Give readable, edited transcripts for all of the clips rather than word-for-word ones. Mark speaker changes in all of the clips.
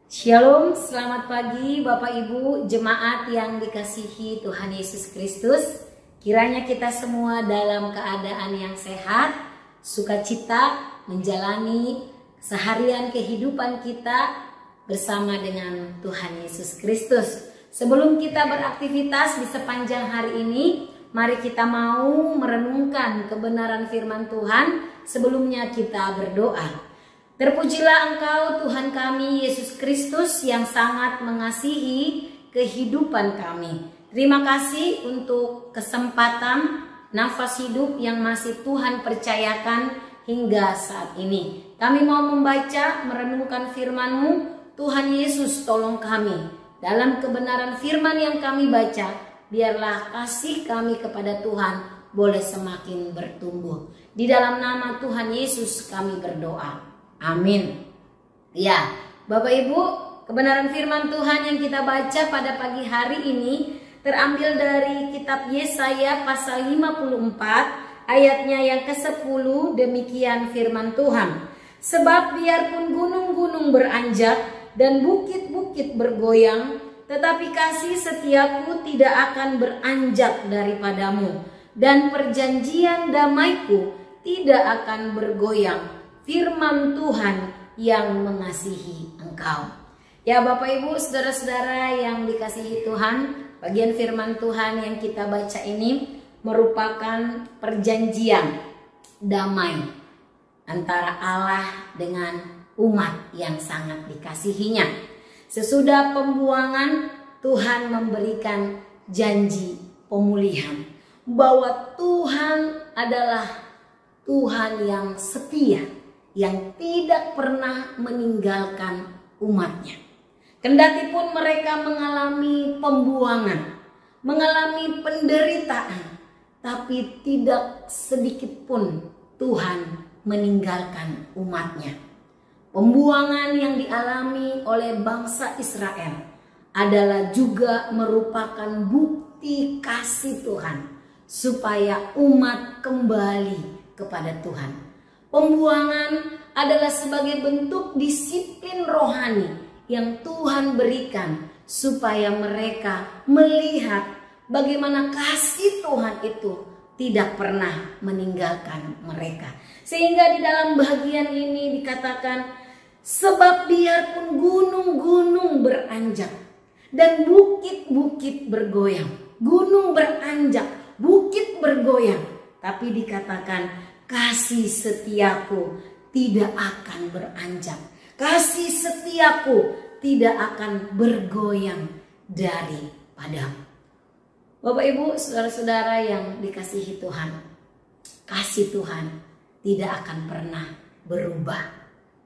Speaker 1: Shalom, selamat pagi Bapak Ibu jemaat yang dikasihi Tuhan Yesus Kristus. Kiranya kita semua dalam keadaan yang sehat, sukacita menjalani seharian kehidupan kita bersama dengan Tuhan Yesus Kristus. Sebelum kita beraktivitas di sepanjang hari ini, mari kita mau merenungkan kebenaran firman Tuhan. Sebelumnya kita berdoa. Terpujilah Engkau Tuhan kami Yesus Kristus yang sangat mengasihi kehidupan kami. Terima kasih untuk kesempatan nafas hidup yang masih Tuhan percayakan hingga saat ini. Kami mau membaca, merenungkan firman-Mu. Tuhan Yesus tolong kami. Dalam kebenaran firman yang kami baca, biarlah kasih kami kepada Tuhan boleh semakin bertumbuh. Di dalam nama Tuhan Yesus kami berdoa. Amin. Ya, Bapak Ibu, kebenaran firman Tuhan yang kita baca pada pagi hari ini terambil dari kitab Yesaya pasal 54 ayatnya yang ke-10. Demikian firman Tuhan. Sebab biarpun gunung-gunung beranjak dan bukit-bukit bergoyang, tetapi kasih setiaku tidak akan beranjak daripadamu, dan perjanjian damaiku tidak akan bergoyang. Firman Tuhan yang mengasihi engkau. Ya Bapak Ibu, saudara-saudara yang dikasihi Tuhan, bagian firman Tuhan yang kita baca ini merupakan perjanjian damai antara Allah dengan umat yang sangat dikasihinya. Sesudah pembuangan, Tuhan memberikan janji pemulihan, bahwa Tuhan adalah Tuhan yang setia, yang tidak pernah meninggalkan umatnya. Kendati pun mereka mengalami pembuangan, mengalami penderitaan, tapi tidak sedikit pun Tuhan meninggalkan umatnya. Pembuangan yang dialami oleh bangsa Israel adalah juga merupakan bukti kasih Tuhan supaya umat kembali kepada Tuhan. Pembuangan adalah sebagai bentuk disiplin rohani yang Tuhan berikan supaya mereka melihat bagaimana kasih Tuhan itu tidak pernah meninggalkan mereka. Sehingga di dalam bagian ini dikatakan, sebab biarpun gunung-gunung beranjak dan bukit-bukit bergoyang, gunung beranjak, bukit bergoyang, tapi dikatakan kasih setiaku tidak akan beranjak. Kasih setiaku tidak akan bergoyang daripadamu. Bapak Ibu, saudara-saudara yang dikasihi Tuhan, kasih Tuhan tidak akan pernah berubah.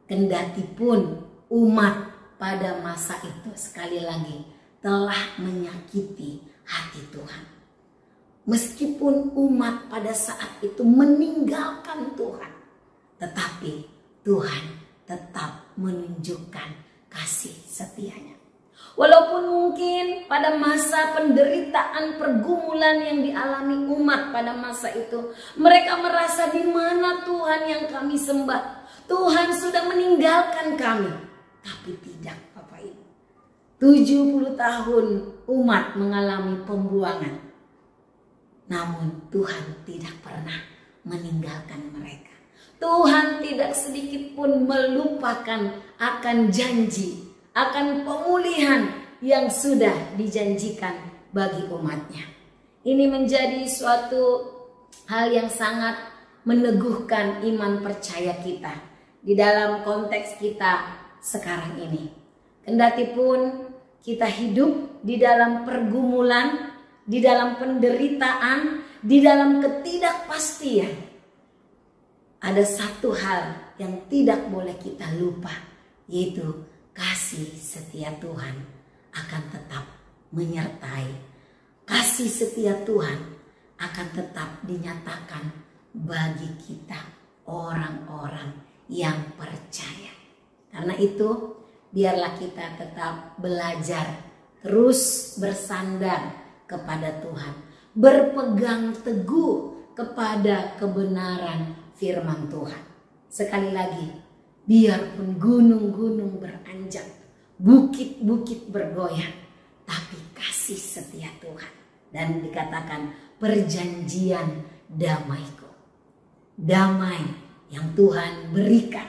Speaker 1: Kendati pun umat pada masa itu sekali lagi telah menyakiti hati Tuhan. Meskipun umat pada saat itu meninggalkan Tuhan, tetapi Tuhan tetap menunjukkan kasih setianya. Walaupun mungkin pada masa penderitaan pergumulan yang dialami umat pada masa itu, mereka merasa di mana Tuhan yang kami sembah. Tuhan sudah meninggalkan kami. Tapi tidak, Bapak Ibu. 70 tahun umat mengalami pembuangan. Namun Tuhan tidak pernah meninggalkan mereka. Tuhan tidak sedikit pun melupakan akan janji, akan pemulihan yang sudah dijanjikan bagi umatnya. Ini menjadi suatu hal yang sangat meneguhkan iman percaya kita di dalam konteks kita sekarang ini. Kendati pun kita hidup di dalam pergumulan, di dalam penderitaan, di dalam ketidakpastian, ada satu hal yang tidak boleh kita lupa, yaitu kasih setia Tuhan akan tetap menyertai. Kasih setia Tuhan akan tetap dinyatakan bagi kita, orang-orang yang percaya. Karena itu, biarlah kita tetap belajar, terus bersandar kepada Tuhan, berpegang teguh kepada kebenaran firman Tuhan. Sekali lagi, biarpun gunung-gunung beranjak, bukit-bukit bergoyang, tapi kasih setia Tuhan. Dan dikatakan perjanjian damaiku. Damai yang Tuhan berikan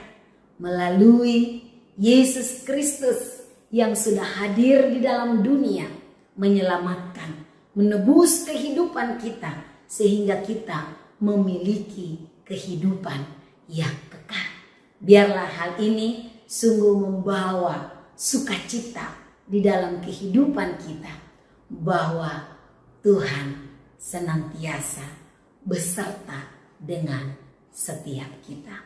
Speaker 1: melalui Yesus Kristus yang sudah hadir di dalam dunia, menyelamatkan, menebus kehidupan kita, sehingga kita memiliki kehidupan yang kekal. Biarlah hal ini sungguh membawa sukacita di dalam kehidupan kita, bahwa Tuhan senantiasa beserta dengan setiap kita.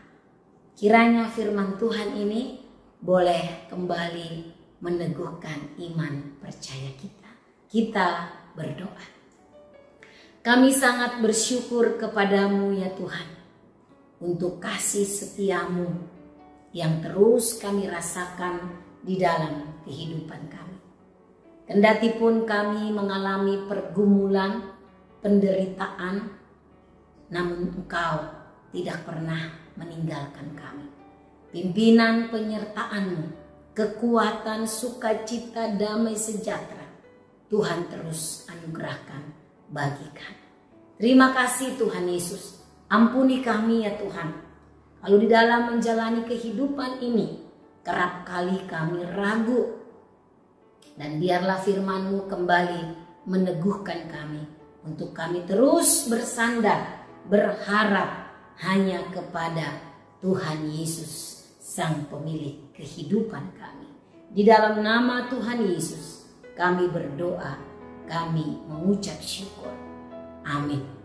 Speaker 1: Kiranya firman Tuhan ini boleh kembali meneguhkan iman percaya kita. Kita berdoa. Kami sangat bersyukur kepadamu ya Tuhan, untuk kasih setiamu yang terus kami rasakan di dalam kehidupan kami. Kendati pun kami mengalami pergumulan, penderitaan, namun Engkau tidak pernah meninggalkan kami. Pimpinan penyertaan-Mu, kekuatan, sukacita, damai sejahtera, Tuhan terus anugerahkan bagi kami. Terima kasih Tuhan Yesus. Ampuni kami ya Tuhan, kalau di dalam menjalani kehidupan ini kerap kali kami ragu. Dan biarlah firman-Mu kembali meneguhkan kami, untuk kami terus bersandar, berharap hanya kepada Tuhan Yesus, Sang Pemilik kehidupan kami. Di dalam nama Tuhan Yesus kami berdoa, kami mengucap syukur. Amin.